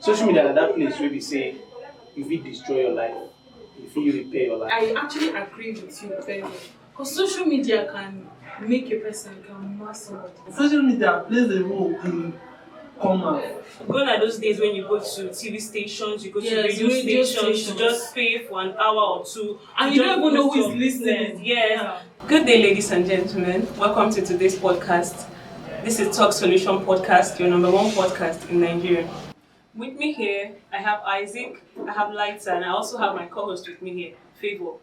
social media na that place where we say you fit destroy your life, you fit repair your life. I actually agree with you very well. Because social media can make a person, can mark somebody. Social media plays a role in commerce. Gone are those days when you go to TV stations, you go to Yes, radio radio stations, stations. to just pay for an hour or two. And to you just don't even know post who is your listening. business. Yes. Yeah. Good day, ladies and gentlemen. Welcome to today's podcast. This is Talk Solution Podcast, your number one podcast in Nigeria. With me here, I have Isaac, I have Lighter, and I also have my co-host with me here, Favor.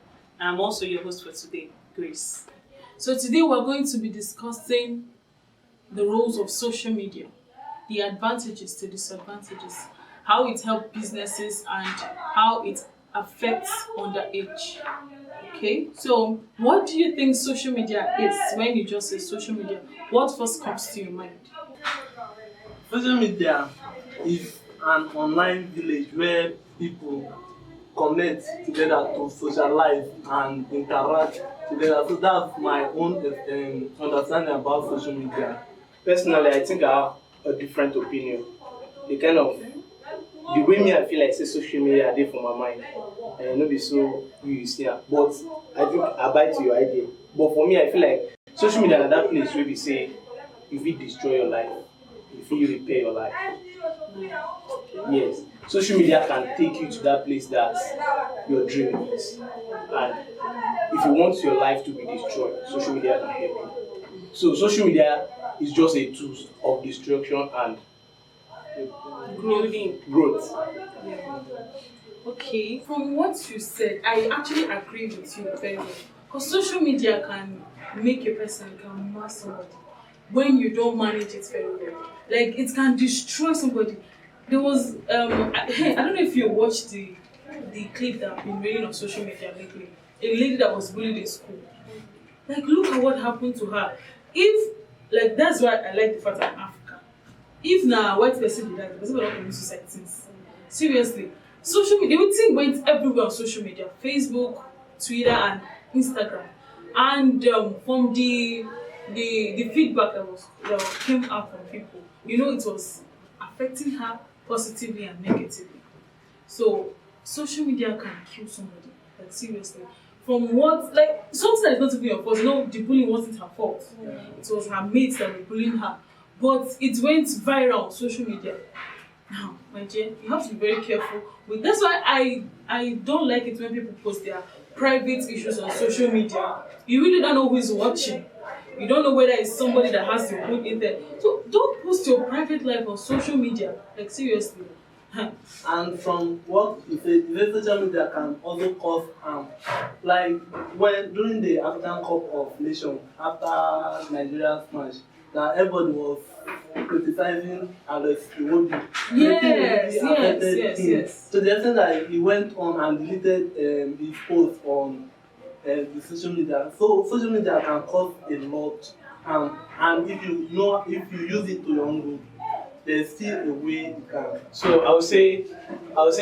And I'm also your host for today, Grace. So today we're going to be discussing the roles of social media, the advantages to disadvantages, how it helps businesses and how it affects underage. Okay, so what do you think social media is when you just say social media? What first comes to your mind? Social media is an online village where people connect together to socialize and interact together. So that's my own understanding about social media. Personally, I think I have a different opinion. The way me I feel like say social media dey for my mind, and no be so you see am. But I think I buy to your idea. But for me, I feel like social media na that place where we say you fit destroy your life, you fit repair your life. Yes, social media can take you to that place that your dream is, and if you want your life to be destroyed, social media can help you. So social media is just a tool of destruction and growth. Okay, from what you said, I actually agree with you very well. Because social media can make a person, can mark somebody when you don't manage it very well. Like it can destroy somebody. There was I don't know if you watched the clip that I've been reading on social media lately. A lady that was bullied in school. Like look at what happened to her. If like that's why I like the fact I'm African. If na white person be that, the person will not commit suicide since. Seriously. Social media, the thing went everywhere on social media, Facebook, Twitter, and Instagram. And from the feedback that came out from people, you know, it was affecting her positively and negatively. So social media can kill somebody, like seriously. From what, like something that is not even your fault. You know, the bullying wasn't her fault. It was her mates that were bullying her. But it went viral on social media. Now, my dear, you have to be very careful with. That's why I don't like it when people post their private issues on social media. You really don't know who is watching. You don't know whether it's somebody that has your good in there. So don't post your private life on social media. Like seriously. And from what you said, the social media can also cause harm. Like when during the African Cup of Nations after Nigeria's match, that everybody was criticizing Alex Iwobi. Yes. To the extent that he went on and deleted his post on the social media. So social media can cause a lot, and if you use it to your own good, there's still a way you can. So I would say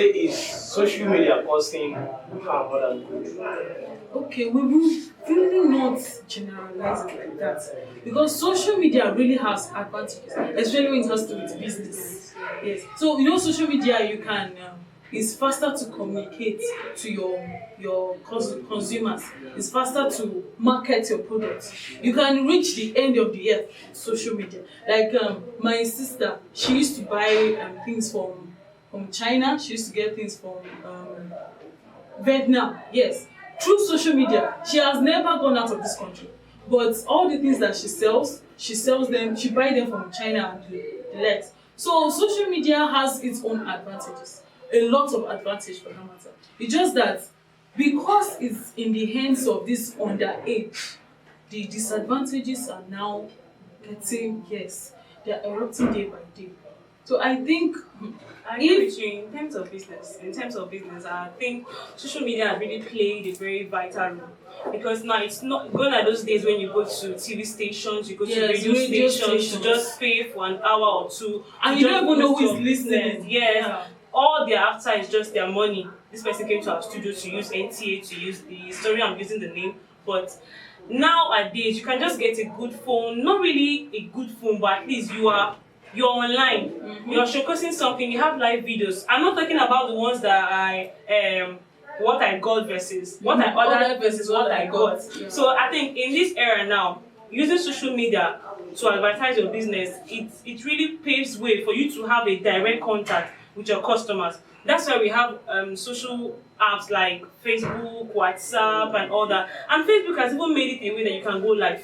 is social media causing harm more than good. Okay, we will really not generalize it like that because social media really has advantages, especially when it has to do with business. Yes. So you know, social media you can it's faster to communicate to your consumers. It's faster to market your products. You can reach the end of the earth with social media. Like my sister, she used to buy things from China. She used to get things from Vietnam. Yes. Through social media, she has never gone out of this country. But all the things that she sells them, she buys them from China and the likes. So social media has its own advantages. A lot of advantage for that matter. It's just that because it's in the hands of this underage, the disadvantages are now getting, yes, they're erupting day by day. So I think I agree with you in terms of business. I think social media has really played a very vital role because now it's not gone are those days when you go to TV stations, you go to radio stations to just pay for an hour or two, and you don't even know who is listening. Yes. Yeah. All they're after is just their money. This person came to our studio to use NTA, to use the story, I'm using the name, but nowadays you can just get a good phone, not really a good phone, but at least you are you're online, you're showcasing something, you have live videos. I'm not talking about the ones that what I got versus what I ordered versus what I got. Yeah. So I think in this era now, using social media to advertise your business, it really paves way for you to have a direct contact with your customers. That's why we have social apps like Facebook, WhatsApp, and all that. And Facebook has even made it a way that you can go live.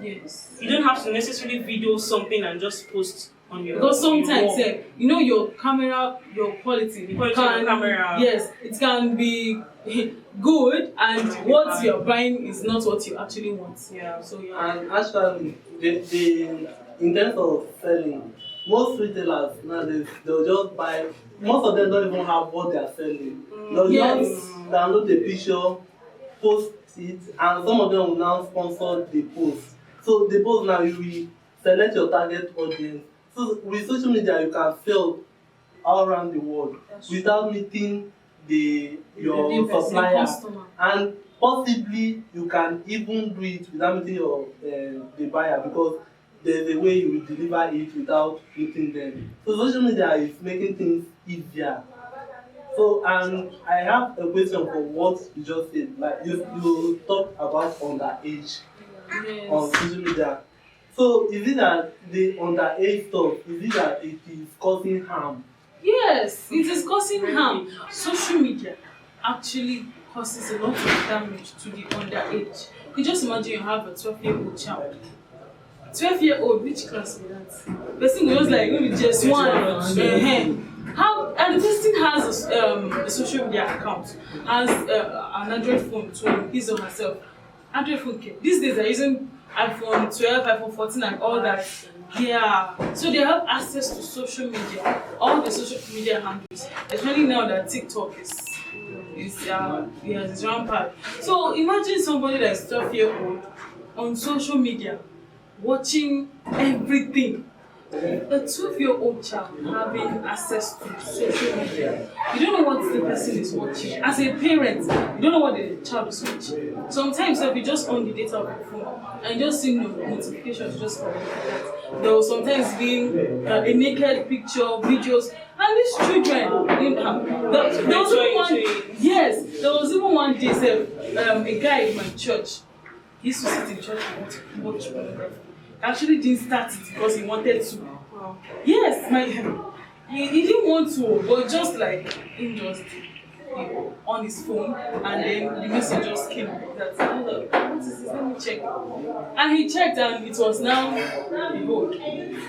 Yes. You don't have to necessarily video something and just post on your. Because sometimes, your wall. you know, your camera, your quality, Quality of the camera. Yes, it can be good, and what you're buying is not what you actually want. Yeah. So yeah. And actually, in terms of selling, most retailers nowadays they'll just buy. Most of them don't even have what they are selling. They'll Yes. just download the picture, post it, and some of them will now sponsor the post. So the post now you will select your target audience. So with social media you can sell all around the world without meeting your supplier, customer. and possibly you can even do it without meeting your the buyer, because there's a way you will deliver it without meeting them. So social media is making things easier. So and I have a question for what you just said. Like you talk about underage on Yes. social media. So is it that the underage stuff, is it that it is causing harm? Yes, it is causing harm. Social media actually causes a lot of damage to the underage. You just imagine you have a 12-year-old child. 12-year-old, which class is that? Person goes like maybe just one. How, and the person has a social media account, has an Android phone to his or herself. Android phone, these days they're using iPhone 12, iPhone 14 and all that. Yeah, so they have access to social media, all the social media handles, especially now that TikTok is rampant. So imagine somebody that's 12-year-old on social media watching everything. A 12-year-old child having access to social media, you don't know what the person is watching. As a parent, you don't know what the child is watching. Sometimes if you just on the data of your phone and just see notifications, just come like that. There will sometimes be a naked picture, videos, and these children, you know, there was even one. Yes, there was even one day, a guy in my church. He used to sit in church and watch pornography. Actually didn't start it because he wanted to. Wow. Yes, he didn't want to, but just like him just on his phone, and then the message just came like that. I was like, what is this? Let me check. And he checked, and it was now behold.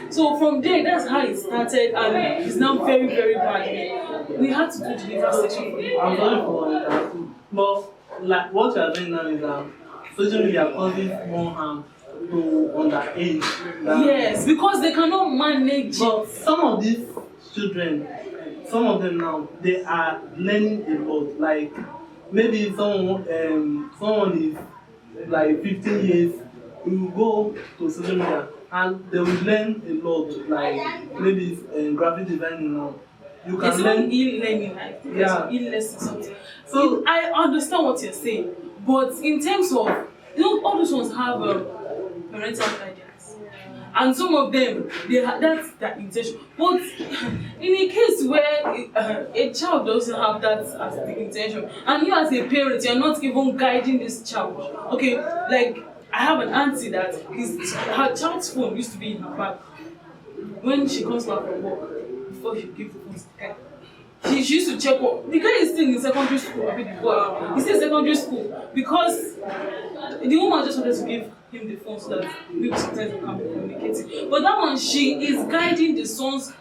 So from there, that's how it started, and it's now very, very bad. We had to do the liver session for him. I'm sorry for interrupting, but like what you are doing now is that social media causes more harm to underage. Yes, because they cannot manage But it. some of these children, some of them now, they are learning a lot. Like maybe someone is like 15 years, we will go to social media and they will learn a lot. Like maybe graphic designing now. You There's can even learn. e-learning, like Yeah. e-lesson something. So I understand what you're saying, but in terms of, all those ones have parental guidance, and some of them that's their intention. But in a case where a child doesn't have that as the intention, and you as a parent, you're not even guiding this child. Okay, like I have an auntie that her child's phone used to be in her bag. When she comes back from work, before she gives the phone to the guy, she used to check what the guy is still in secondary school. I mean, the boy, he's still in secondary school, because the woman just wanted to give him the phone so that maybe sometimes they can be communicating. But that one, she is guiding the sons,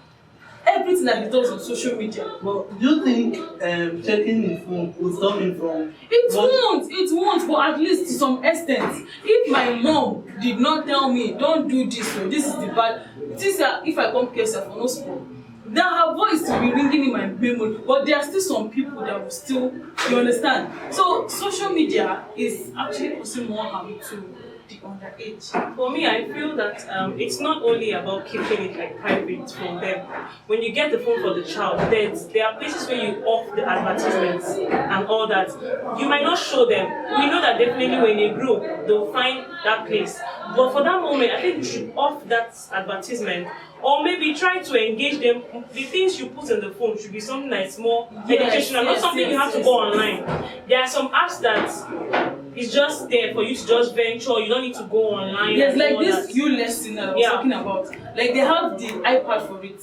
everything that he does on social media. but do you think checking his phone will stop him from? It won't, but at least to some extent. If my mom did not tell me, don't do this, so this is the bad, this if I come closer for no school, then her voice will be ringing in my memory. But there are still some people that will still, you understand? So social media is actually causing more harm to the underage. For me, I feel that it's not only about keeping it like private from them. When you get the phone for the child, there are places where you off the advertisements and all that. You might not show them. We know that definitely when they grow, they'll find that place. But for that moment, I think you should off that advertisement, or maybe try to engage them. The things you put in the phone should be something that's more Yes, educational, not yes, something you yes, have to yes. go online. There are some apps that is just there for you to just venture. You don't need to go online. Yes, and like all this that. you lesson that I was Yeah. talking about. Like they have the iPad for it.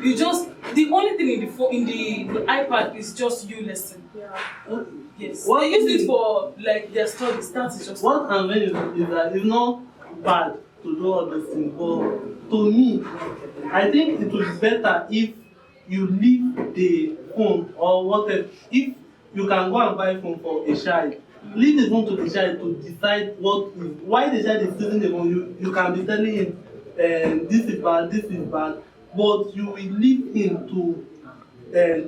You just the only thing in the phone in the iPad is just you lesson. Yes. What They use is- it for like their studies. That is just What I'm saying is that it's not bad to do all those things, but to me, I think it would be better if you leave the phone or whatever. If you can go and buy phone for a child, leave the phone to the child to decide why the child is using the phone. You can be telling him, this is bad, but you will leave him to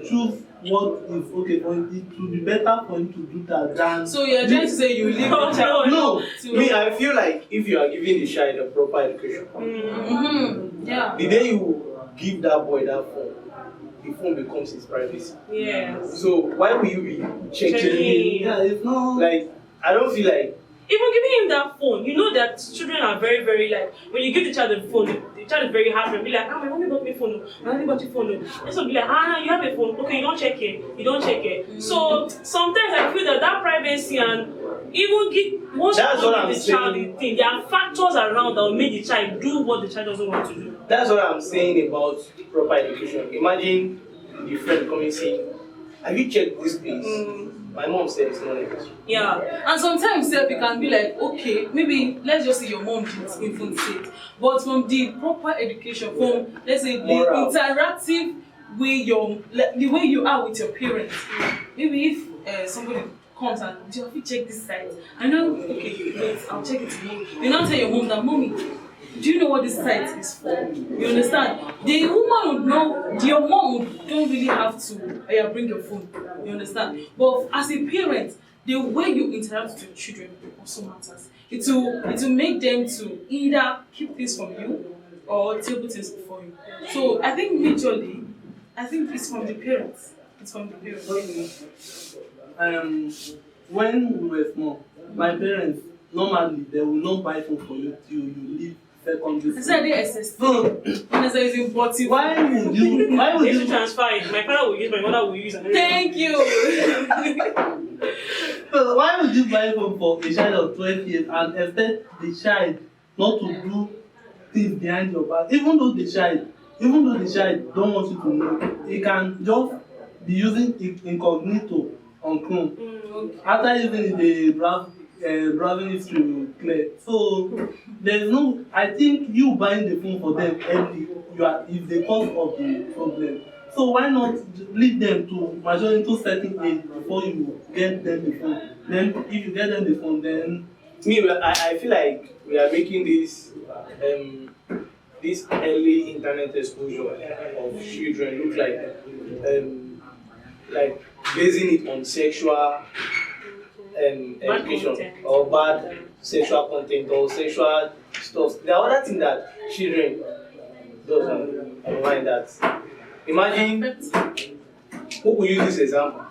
choose what is okay for him. It will be better for him to do that than. so you're trying to say you leave the child No. to Me, I feel like if you are giving the child a proper education, yeah. the day you give that boy that phone, the phone becomes his privacy. Yes. So why will you be checking Checking. him? Yeah, it's not. Like, I don't feel like Even giving him that phone, you know that children are very, very like, when you give the child the phone, the child is very happy and be like, my mommy got me phone, my mommy got you phone. And so be like, you have a phone, okay, you don't check it. So sometimes I feel that privacy and even once That's you what give I'm the child saying. the thing, there are factors around that will make the child do what the child doesn't want to do. that's what I'm saying about proper education. Imagine the friend coming saying, have you checked this place? My mom said it's not necessary. Yeah. And sometimes sef you can be like, okay, maybe let's just say your mom didn't even say it, but from the proper education, from let's say the Moral. interactive way the way you are with your parents, maybe if somebody comes and do you check this site? I know, okay, wait, I'll check it tomorrow. You now tell your mom that, mommy, do you know what this site is for? You understand? The woman would know, your mom don't really have to bring your phone. You understand? But as a parent, the way you interact with your children also matters. It will make them to either keep things from you or table things before you. So I think majorly, it's from the parents. It's from the parents. When we were small, my parents normally they will not buy phone for you till you leave secondary I school. said they SS. So When I say it's important. why would you? They should transfer it. My father will use, my mother will use. And Thank you. So why would you buy phone for a child of 12 years and expect the child not to do things behind your back? Even though the child don't want you to know, he can just be using incognito on Chrome. After using the browsing history will clear. So there's no. I think you buying the phone for them early, is the cause of the problem. So why not lead them to mature into certain age before you get them the phone? Then if you get them the phone, then Me, I feel like we are making this early internet exposure of children look like basing it on sexual education content. or bad sexual content or sexual stuff. The other thing that children doesn't mind that. Imagine who will use this example.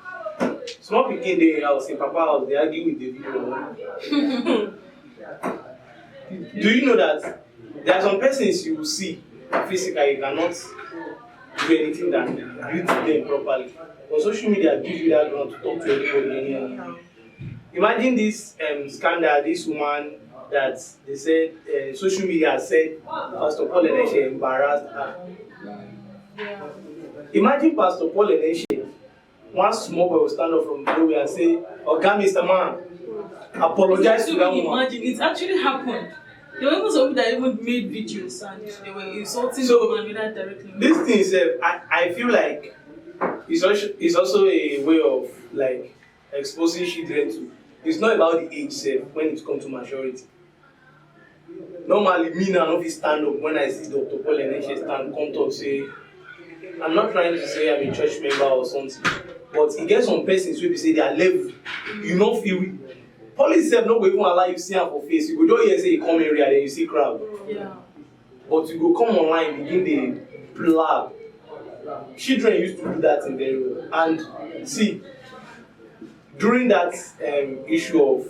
Small pikin dey house in papa house dey argue with the video. Do you know that there are some persons you will see physically you cannot do anything than greet them properly. On social media give you that ground to talk to everybody anyhow. Imagine this scandal, this woman that they said social media said Pastor Paul Eneshe embarrassed her. Imagine Pastor Paul Eneshe, one small boy will stand up from nowhere and say, "Oga, Mr. Man, apologize to that woman." Imagine, it actually happened. There were even some people that even made videos and they were insulting So, the woman without directly. This thing sef, I feel like it's also a way of like exposing children to. It's not about the age sef when it comes to maturity. Normally me now no fit stand up when I see Dr. Paul Eneshe stand come talk say, I'm not trying to say I'm a church member or something, but e get some persons wey be say their level you no feel. Police sef no go even allow you see am for face, you go just hear say e come area then you see crowd. Yeah. But you go come online begin dey blag. Children used to do that thing very well. And see, during that issue of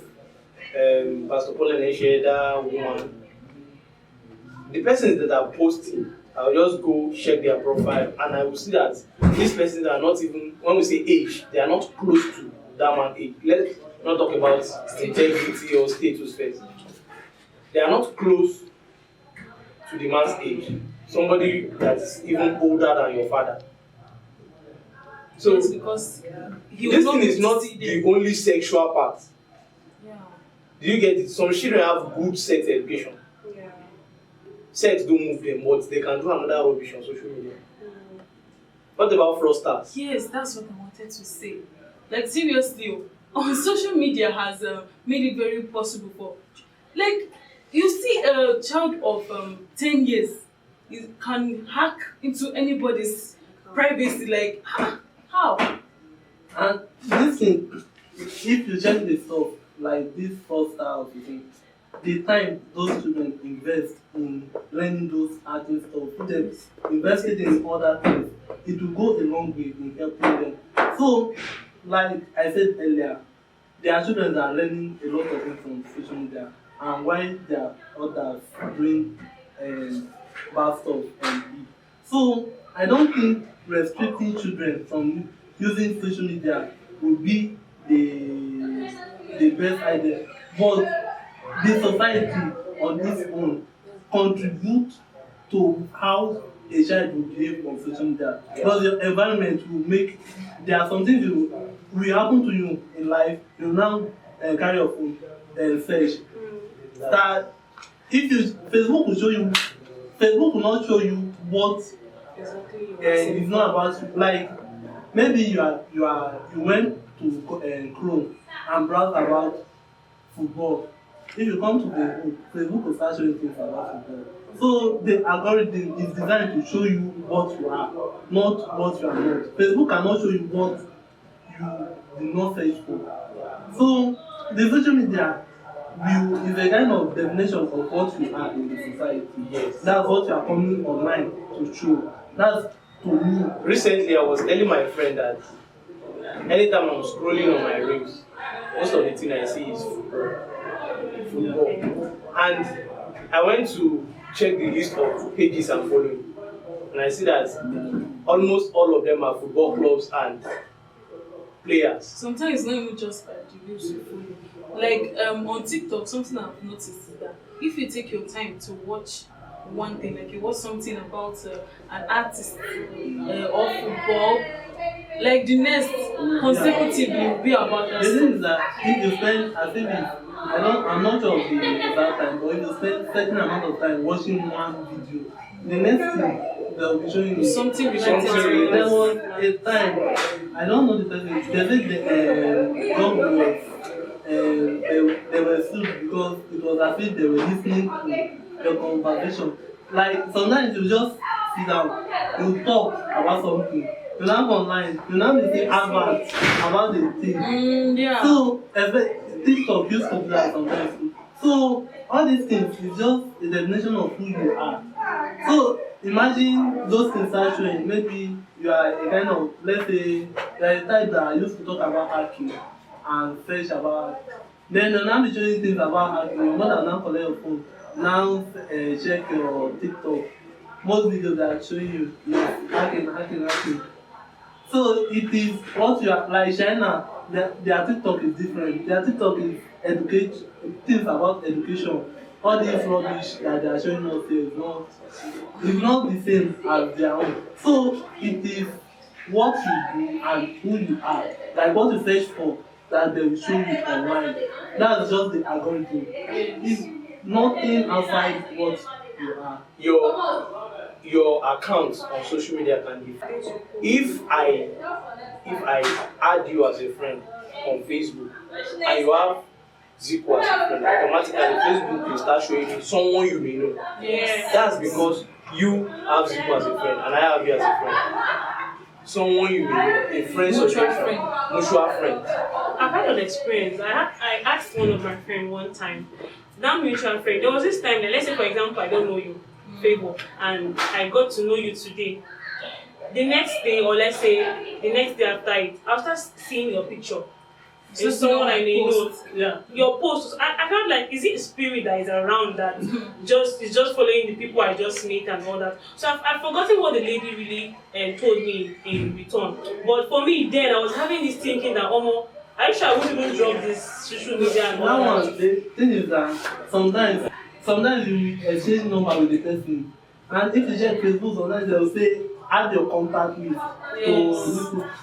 Pastor Paul Eneshe, that woman, the persons that are posting I'll just go check their profile and I will see that these persons are not even, when we say age, they are not close to that man's age. Let's not talk about integrity or status first. They are not close to the man's age. Somebody that is even older than your father. So Yes, because he will this not thing be is able to not see the them. only sexual part. Yeah. Do you get it? Some children have good sex education. Yeah. Sex don't move them, but they can do another rubbish on social media. What about fraudsters? Yes, that's what I wanted to say. Like seriously, on social media has made it very possible for, like, you see a child of 10 years can hack into anybody's privacy. Like, how? And this thing, if you check the stuff, like this first style of the thing, the time those children invest in learning those arting stuff, if they invested in other things, it will go a long way in helping them. So, like I said earlier, there are children that are learning a lot of things from social media, and while there are others doing bad stuff on it. So, I don't think restricting children from using social media would be the best idea. But the society on its own contribute to how a child will behave on social media. Because your environment will make, there are some things will happen to you in life, you will now carry your phone and search. That if you, Facebook will not show you what it's not about you. Like maybe you went to Chrome and browse about football. If you come to Facebook will start showing things about football. So the algorithm is designed to show you what you are, not what you are not. Facebook cannot show you what you did not search for. So the social media is a kind of definition of what you are in the society. Yes. That's what you are coming online to show. That's to me. Recently, I was telling my friend that anytime I'm scrolling on my reels, most of the thing I see is football. And I went to check the list of pages I'm following, and I see that almost all of them are football clubs and players. Sometimes it's not even just by the views you follow. Like on TikTok, something I've noticed is that if you take your time to watch one thing, like you watch something about an artist or football, like the next consecutively will be about that. The thing is that if you spend, I think I'm not sure of the exact time, but if you spend certain amount of time watching one video, the next thing they'll be showing you Something related to There it. was a time, I don't know the person, they said the government they were sued because it was as if they were listening to the conversation. Like sometimes you just sit down, you talk about something, you now go online, you now be seeing adverts about the thing. Yeah. So TikTok used to do that sometimes. So all these things is just a definition of who you are. So imagine those things start showing. Maybe you are a kind of, let's say, you are a type that used to talk about hacking and search about. Then you now be showing things about hacking. Your mother now collect your phone, now check your TikTok. Most videos that are showing you is hacking. So it is what you are, like China, their TikTok is different. Their TikTok is things about education. All these rubbish that they are showing us here is not the same as their own. So it is what you do and who you are, like what you search for, that they will show you online. That's just the algorithm. It's nothing outside what you are. Your account on social media can be. If I add you as a friend on Facebook and you have Zico as a friend, automatically Facebook will start showing you someone you may know. Yes. That's because you have Zico as a friend and I have you as a friend. Someone you may know, a friend suggestion, mutual friend. I've had an experience. I asked one of my friends one time, that mutual friend, there was this time that, let's say for example, I don't know you, Favor, and I got to know you today. The next day, or let's say the next day after it, after seeing your picture, So It's someone I may know. post. Yeah. Your post, I felt like, is it a spirit that is around that is just following the people I just meet and all that? So I've forgotten what the lady really told me in return. But for me then, I was having this thinking that, I wish I wouldn't even drop this social media and That all one, that. the thing is that sometimes you exchange number with the person, and if you check Facebook, sometimes they will say add your contact list. Yes.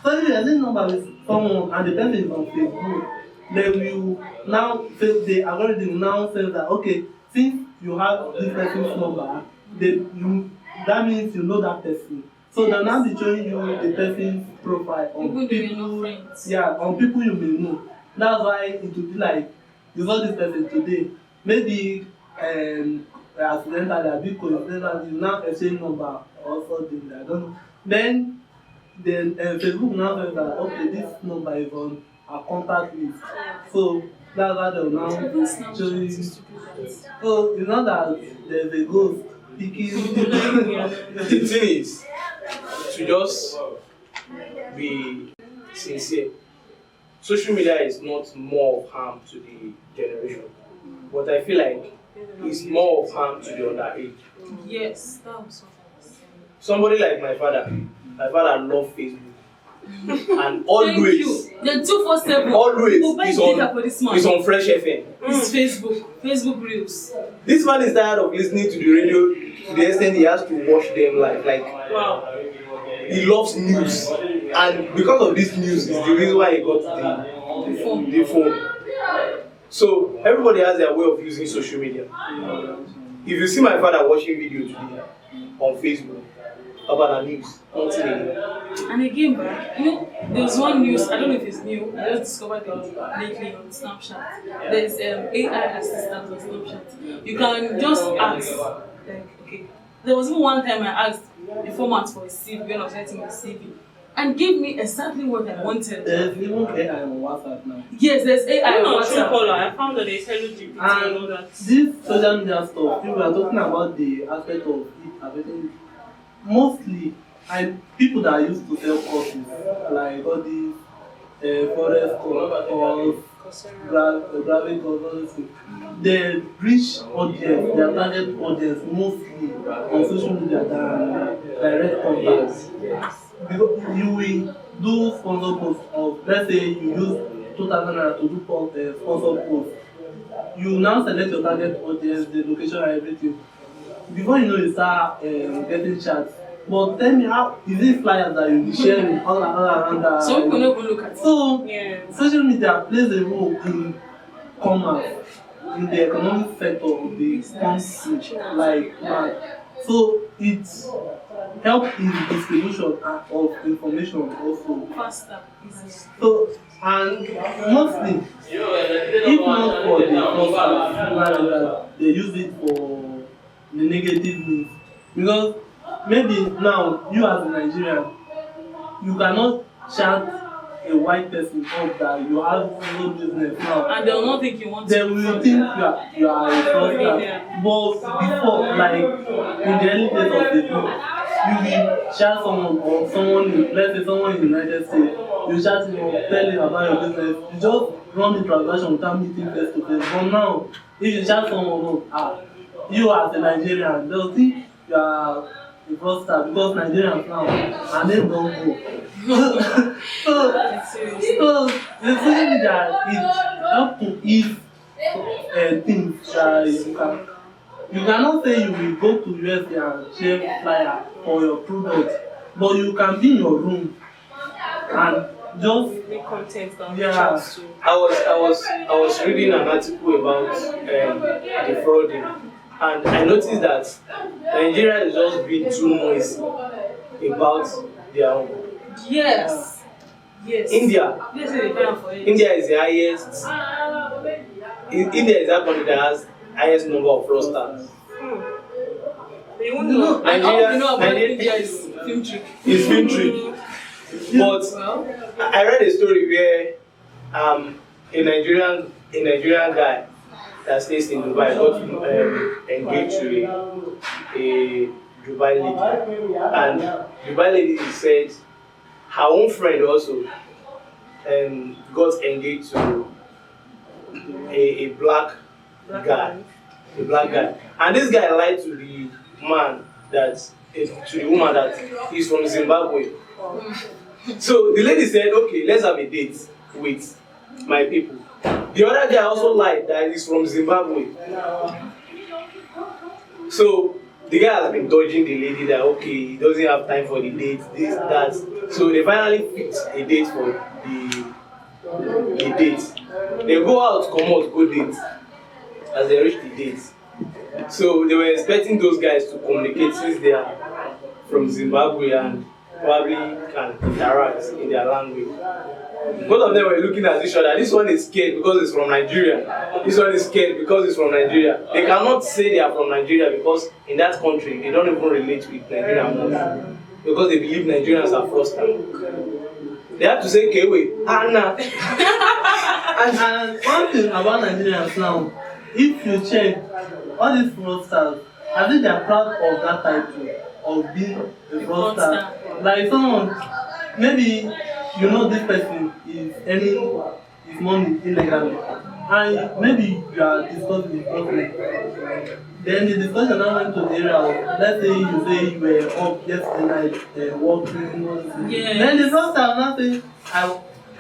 So if you exchange number with someone and the person is on Facebook, then you now say the algorithm now says that okay, since you have this person's number, that means you know that person. So they'll now be showing you the person's profile on Even though you're people, not friends. yeah, on people you may know. That's why it will be like you saw this person today. Maybe accidentally, a big coincidence, you now exchange number or something. I don't know. Then Facebook now says that okay, this number is on our contact list. So that's why they'll now Even show you. Snapchat is to do that. So it's not that there's a ghost picking. The thing is, to just be sincere, social media is not more of harm to the generation, but I feel like it's more of harm to the underage. Yes, that was what I was saying. Somebody like my father loves Facebook, and always, Thank you. The 247. always We'll buy is data for this man. on Fresh FM. It's Facebook Reels. This man is tired of listening to the radio to the extent he has to watch them live. Like, Wow. he loves news, and because of this news is the reason why he got the phone. So everybody has their way of using social media. If you see my father watching video today on Facebook about the news, nothing again. And again, there's one news, I don't know if it's new, I just discovered it lately on Snapchat. There's AI assistant on Snapchat. You can just ask, like, okay, there was even one time I asked the format for a CV when I was writing my CV, and gave me exactly what I wanted. There's even AI on WhatsApp now. Yes, there's AI I'm on not true WhatsApp. caller. I found that there's Hello GPT and all And that. this social media stuff, people are talking about the aspect of it affecting mostly and people that used to sell courses like all these forest or graphic or all those things. They reach audience, their target audience mostly on social media than direct contacts. Because you will do sponsor posts of, let's say you use 2,000 naira to do sponsor posts. You now select your target audience, the location and everything. Before you know, you start getting chats. But tell me, how is it flyers that you'll be sharing all around that? So people don't even look at it. So Yeah. social media plays a role in commerce, in the economic sector of the country, like that. So it helps in the distribution of information also. Faster, easier. So and mostly, if not for the positive, they use it for the negative news. Because maybe now you as a Nigerian, you cannot chat a white person up that you have no business now. And they'll not think you want They to. will think you are a fraudster. But before, like in the early days of the book, you will chat someone or someone in, let's say someone in the United States, you chat him or tell him about your business, you just run the transaction without meeting face to face. But now, if you chat someone, you as a Nigerian, they'll think you are a fraudster because Nigerians now, and then don't go. so the social media it help to ease things that you cannot say you will go to USA and share flyer for your product, but you can be in your room and just Make content on Yeah. chats too. I was reading an article about defrauding, and I noticed that Nigeria is just being too noisy about their own. Yes. Yes. India Yes, they pay for it. India is the highest. India is that country that has highest number of fraudsters. They won't No, know. and all Nigeria- we know about Nigeria- India is film trick. It's been tricky. But Well, I read a story where a Nigerian guy that stays in Dubai got engaged to a Dubai lady, and Dubai lady said her own friend also got engaged to a black guy, a black guy, and this guy lied to the man to the woman that he's from Zimbabwe. So the lady said, okay, let's have a date with my people. The other guy also lied that he's from Zimbabwe. So the guy has been dodging the lady that, okay, he doesn't have time for the date, this, that. So they finally fixed a date for the date. They go out, come out, go date as they reach the date. So they were expecting those guys to communicate since they are from Zimbabwe and probably can interact in their language. Both of them were looking at each other. This one is scared because it's from Nigeria. This one is scared because it's from Nigeria. They cannot say they are from Nigeria because in that country they don't even relate with Nigerian much because they believe Nigerians are fraudsters. They have to say Kewe, Anna. And one thing about Nigerians now, if you check all these fraudsters, I think they are proud of that title of being a fraudster. Like someone, maybe you know this person is earning his money illegally, and maybe you are discussing his problem. Then the discussion now went to the area of, let's say you were up yesterday night working. Yes. Then the fraudster now say,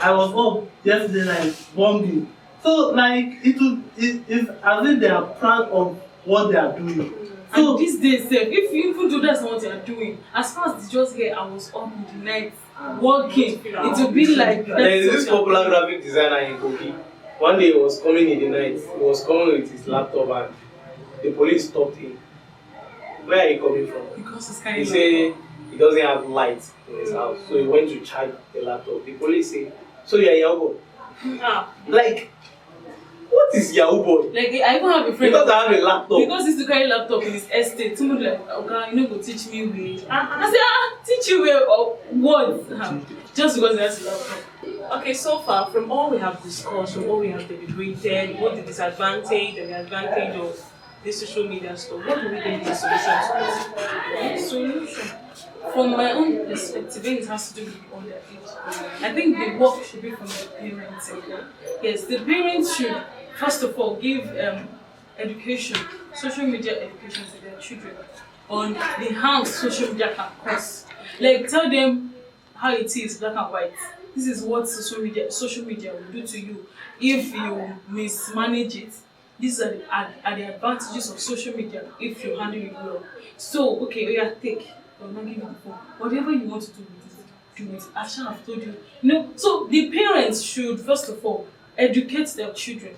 I was up yesterday night bombing. So like it's as if they are proud of what they are doing. So and these days, if you even do that's what you are doing, as far as it's just here, I was up in the night working. It will be like that. There is this popular graphic designer in Kogi. One day he was coming in the night. He was coming with his laptop and the police stopped him. Where are you coming from? Because it's kind He of said he doesn't have light in his house, so he went to charge the laptop. The police say, so you are Yahoo boy? Like, what is Yahoo boy? like I even have a friend Because I have a laptop. because he used to carry laptop in his estate. Somebody like, okay, you know, go teach me way. I said, teach you way or what? Just because he has a laptop. Okay, so far from all we have discussed, from all we have deliberated, what the disadvantage and the advantage of this social media stuff, what do we think is the solution to this? Solution. From my own perspective, it has to do with underage. I think the work should be from the parents. Yes, the parents should first of all give education, social media education to their children on the harm social media can cause. Like tell them how it is, black and white. This is what social media will do to you if you mismanage it. These are the advantages of social media if you handle it well. So, okay, yeah, take. I'm not giving you the phone. Whatever you want to do with it, do it. I shall have told you. You know, so the parents should first of all educate their children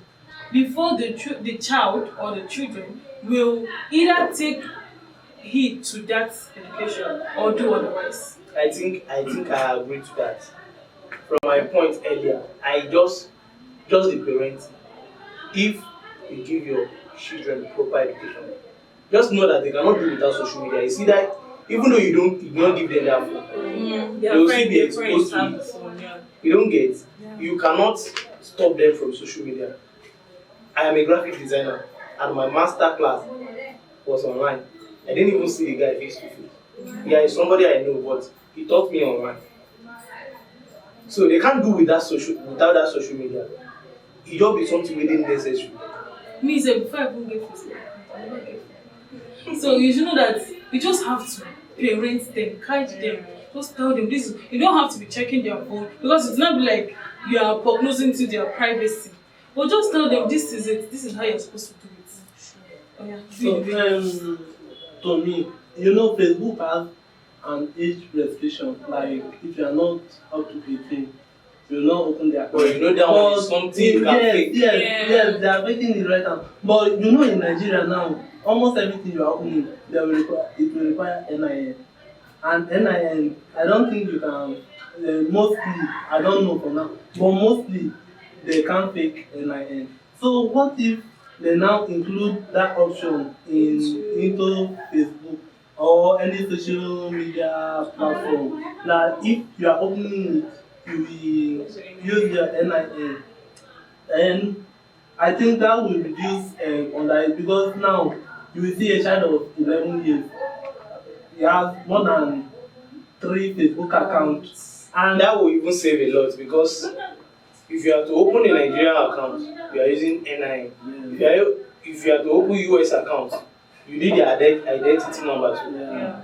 before the child or the children will either take heed to that education or do otherwise. I think I agree to that. From my point earlier, I just the parents, if you give your children proper education, just know that they cannot do without social media. You see that even though you don't give them that phone, they will still be exposed to it. You don't get. Yeah. You cannot stop them from social media. I am a graphic designer and my master class was online. I didn't even see the guy face to face. Yeah, it's somebody I know, but he taught me online. So they can't do without that social media. It just be something within necessary. Me say before I even get Facebook, I never get Facebook. So you should know that you just have to parent them, guide them, just tell them this. You don't have to be checking their phone because it's not like you are prognosing to their privacy. But just tell them this is it. This is how you're supposed to do it. Oh, yeah. So to me, you know, Facebook has an age restriction. Like if you are not up to 18, you will not open their account. But you know that one is something you can fake. Yes, they are making it right now. But you know, in Nigeria now, almost everything you are opening, it will require NIN. And NIN, I don't think you can. Mostly, I don't know for now, but mostly they can't fake NIN. So what if they now include that option into Facebook or any social media platform? Like if you are opening it, you will use your NIN, and I think that will reduce underage, because now you will see a child of 11 years, he has more than 3 Facebook accounts, And that will even save a lot because if you are to open a Nigerian account, you are using NIN. If you are to open US account, you need the identity number too. Yeah.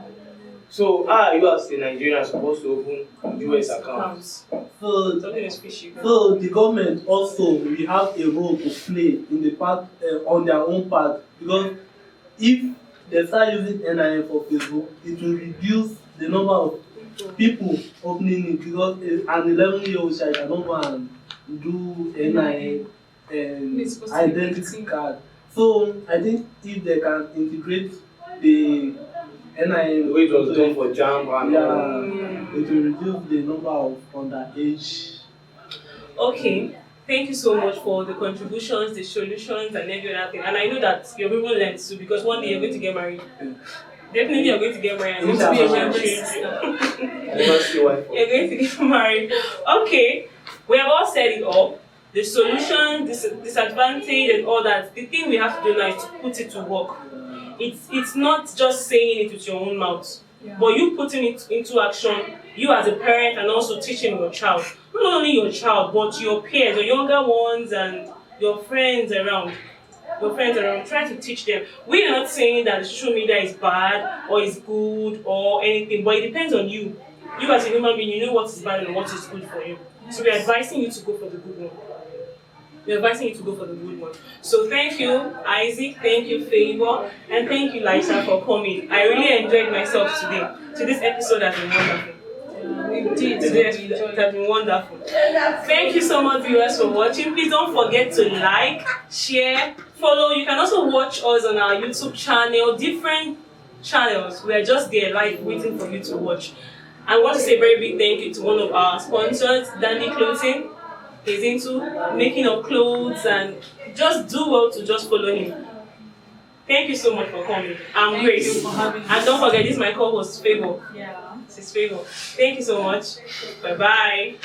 So how are you as a Nigerian supposed to open US accounts? So, Something is fishy. so the government also will have a role to play in the part on their own part, because if they start using NIN for Facebook, it will reduce the number of people opening it, because an 11-year-old child cannot go and do NIN identity card. So I think if they can integrate the NIN, The way it was done for JAMB and it will reduce the number of underage. Okay, thank you so much for the contributions, the solutions, and every other thing. And I know that you're people learn too, because one day you're going to get married. Definitely, you're going to get married. And going to be a country. I never see why. You're going to get married. Okay, we have all said it all. The solution, disadvantage, and all that. The thing we have to do now is to put it to work. It's not just saying it with your own mouth, but you putting it into action. You as a parent and also teaching your child, not only your child but your peers, your younger ones, and your friends around. Try to teach them. We are not saying that social media is bad or is good or anything, but it depends on you. You as a human being, you know what is bad and what is good for you. So we're advising you to go for the good one. So thank you, Isaac, thank you, Favor, and thank you, Liza, for coming. I really enjoyed myself today. So this episode has been wonderful. It has been wonderful. Thank you so much, viewers, for watching. Please don't forget to like, share, follow. You can also watch us on our YouTube channel, different channels. We are just there live waiting for you to watch. I want to say a very big thank you to one of our sponsors, Dandy Clothing. He's into making of clothes, and just do well to just follow him. Thank you so much for coming. I'm Grace. And don't forget, this is my co-host, Favor. Yeah. This is Favor. Thank you so much. Bye-bye.